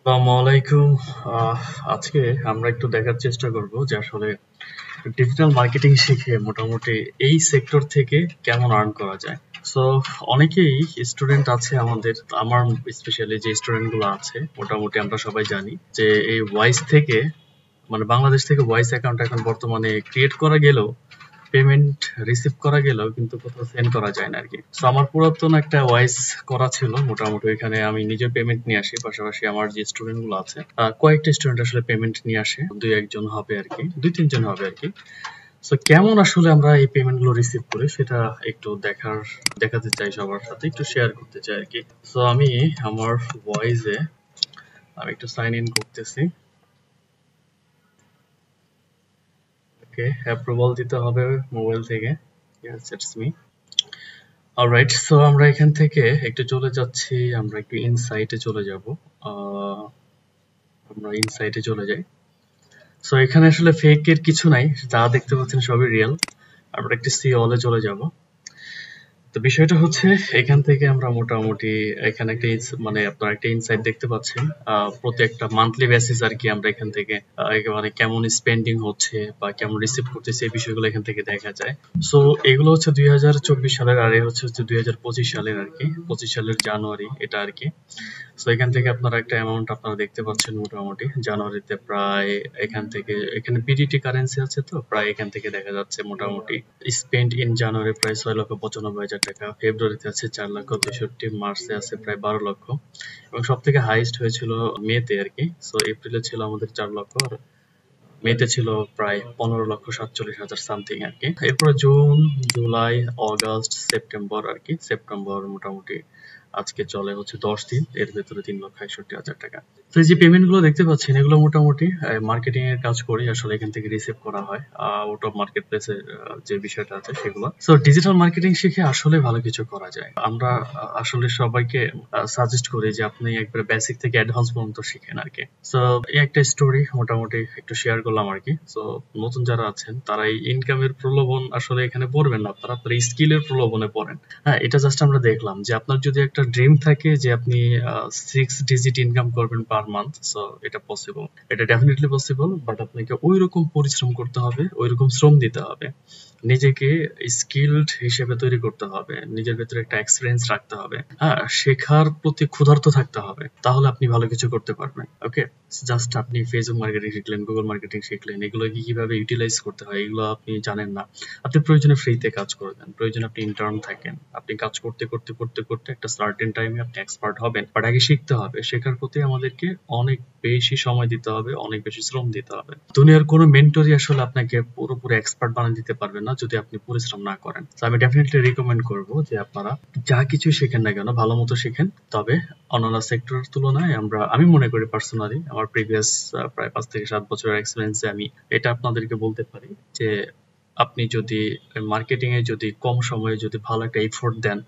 আসসালামু আলাইকুম। আজকে আমরা একটু দেখার চেষ্টা করব যে আসলে ডিজিটাল মার্কেটিং শিখে মোটামুটি এই সেক্টর থেকে কেমন আর্ন করা যায়। সো অনেকেই স্টুডেন্ট আছে আমাদের, আমার স্পেশালি যে স্টুডেন্ট গুলো আছে মোটামুটি আমরা সবাই জানি যে এই ভয়েস থেকে মানে বাংলাদেশ থেকে ভয়েস অ্যাকাউন্ট এখন বর্তমানে ক্রিয়েট করা গেলেও পেমেন্ট রিসিভ করা গেলেও কিন্তু কোথাও সেন্ড করা যায় না আরকি। সো আমার পুরাতন একটা ভয়েস করা ছিল মোটামুটি, এখানে আমি নিজে পেমেন্ট নিয়ে আসি, পাশাপাশি আমার যে স্টুডেন্ট গুলো আছে কয়েকটা স্টুডেন্ট আসলে পেমেন্ট নিয়ে আসে, দুই একজন হবে আরকি, দুই তিনজন হবে আরকি। সো কেমন আসলে আমরা এই পেমেন্ট গুলো রিসিভ করি সেটা একটু দেখাতে চাই, সবার সাথে একটু শেয়ার করতে চাই আরকি। সো আমি আমার ভয়েসে আমি একটু সাইন ইন করতেছি। ওকে, অ্যাপ্রুভাল দিতে হবে মোবাইল থেকে। Yes, it's me. Alright, so আমরা এখান থেকে একটু চলে যাচ্ছি, আমরা একটু ইনসাইটে চলে যাব। আহ, আমরা ইনসাইটে চলে যাই। সো এখানে আসলে ফেক এর কিছু নাই, যা দেখতে পাচ্ছেন সবই রিয়েল। আমরা একটু সি অলে চলে যাব। তো বিষয়টা হচ্ছে এখান থেকে আমরা মোটামুটি এখানে একটা মানে আপনার একটা ইনসাইট দেখতে পাচ্ছেন, প্রতি একটা মান্থলি বেসিস আর কি আমরা এখান থেকে একেবারে কেমন স্পেন্ডিং হচ্ছে বা কেমন রিসিভ করতেছে এই বিষয়গুলো এখান থেকে দেখা যায়। সো এগুলো হচ্ছে 2024 সালের, আর এই হচ্ছে 2025 সালের আর কি, 25 সালের জানুয়ারি এটা আর কি। সো এখান থেকে আপনারা একটা অ্যামাউন্ট আপনারা দেখতে পাচ্ছেন মোটামুটি জানুয়ারিতে প্রায়, এখান থেকে এখানে বিডিটি কারেন্সি আছে তো প্রায় এখান থেকে দেখা যাচ্ছে মোটামুটি স্পেন্ড ইন জানুয়ারি প্রায় 6,95,000 টাকা, ফেব্রুয়ারিতে আছে 4,62,000, মার্চে আছে প্রায় 12 লক্ষ, এবং সব থেকে হাইস্ট হয়েছিল মেতে আর কি। সো এপ্রিলে ছিল আমাদের 4 লক্ষ, আর মেতে ছিল প্রায় 15,47,000 সামথিং আর কি। এরপরে জুন, জুলাই, অগাস্ট, সেপ্টেম্বর আর কি। সেপ্টেম্বর মোটামুটি আজকে চলে হচ্ছে 10 দিন, এর ভেতরে 3,61,000 টাকা। তো এই যে পেমেন্ট গুলো দেখতে পাচ্ছেন এগুলো মোটামুটি মার্কেটিং এর কাজ করি আসলে, এখান থেকে রিসিভ করা হয় আউট অফ মার্কেট প্লেসে যে বিষয়টা আছে সেগুলো। সো ডিজিটাল মার্কেটিং শিখে আসলে ভালো কিছু করা যায়। আমরা আসলে সবাইকে সাজেস্ট করি যে আপনি একবারে বেসিক থেকে অ্যাডভান্স পর্যন্ত শিখেন আর কি। সো এই একটা স্টোরি মোটামুটি একটু শেয়ার করলাম আর কি। সো নতুন যারা আছেন তারা এই ইনকামের প্রলোভন আসলে এখানে পড়বেন না, আপনারা আপনার স্কিলের প্রলোভনে পড়েন। হ্যাঁ, এটা জাস্ট আমরা দেখলাম যে আপনার যদি একটা ড্রিম থাকে যে আপনি 6 ডিজিট ইনকাম করবেন পার মান্থ, সো এটা পসিবল, এটা ডেফিনেটলি পসিবল, বাট আপনাকে ওই রকম পরিশ্রম করতে হবে, ওই রকম শ্রম দিতে হবে, নিজেকে স্কিলড হিসেবে তৈরি করতে হবে, নিজের ভেতরে একটা এক্সপিরিয়েন্স রাখতে হবে, হ্যাঁ, শেখার প্রতি ক্ষুধার্ত থাকতে হবে, তাহলে আপনি ভালো কিছু করতে পারবেন। ওকে, জাস্ট আপনি ফেসবুক মার্কেটিং শিখলেন, গুগল মার্কেটিং শিখলেন, এগুলো কিভাবে ইউটিলাইজ করতে হয় এগুলো আপনি জানেন না। আপনি প্রয়োজনে ফ্রিতে কাজ করবেন, প্রয়োজনে আপনি ইন্টার্ন থাকেন, আপনি কাজ করতে করতে করতে করতে একটা সার্টেন টাইমে আপনি এক্সপার্ট হবেন, বাট আগে শিখতে হবে। শেখার প্রতি আমাদেরকে অনেক বেশি সময় দিতে হবে, অনেক বেশি শ্রম দিতে হবে। দুনিয়ার কোনো মেন্টরই আসলে আপনাকে পুরোপুরি এক্সপার্ট বানিয়ে দিতে পারবে না যদি আপনি পরিশ্রম না করেন। তো আমি ডেফিনেটলি রিকমেন্ড করব যে আপনারা যা কিছু শেখেন না কেন ভালো মতো শেখেন। তবে অন্যান্য সেক্টরের তুলনায় আমি মনে করি পার্সোনালি, আমার প্রিভিয়াস প্রায় 5 থেকে 7 বছরের এক্সপিরিয়েন্সে আমি এটা আপনাদেরকে বলতে পারি যে আপনি যদি মার্কেটিং এ যদি কম সময়ে যদি ভালো একটা এফোর্ট দেন,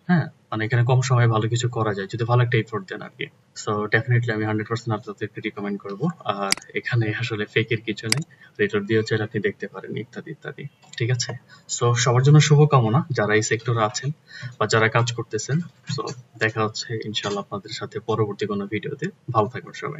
হ্যাঁ, মানে এখানে কম সময়ে ভালো কিছু করা যায় যদি ভালো একটা এফোর্ট দেন আরকি। সো ডেফিনিটলি আমি 100% আপনাদেরকে রিকমেন্ড করব। আর এখানে আসলে ফেক এর কিছু নেই। রেটর দিয়েও চাইলে আপনি দেখতে পারেন, ইত্যাদি ইত্যাদি। ঠিক আছে? সো সবার জন্য শুভকামনা যারা এই সেক্টরে আছেন বা যারা কাজ করতেছেন। সো দেখা হচ্ছে ইনশাআল্লাহ আপনাদের সাথে পরবর্তী কোনো ভিডিওতে। ভালো থাকবেন সবাই।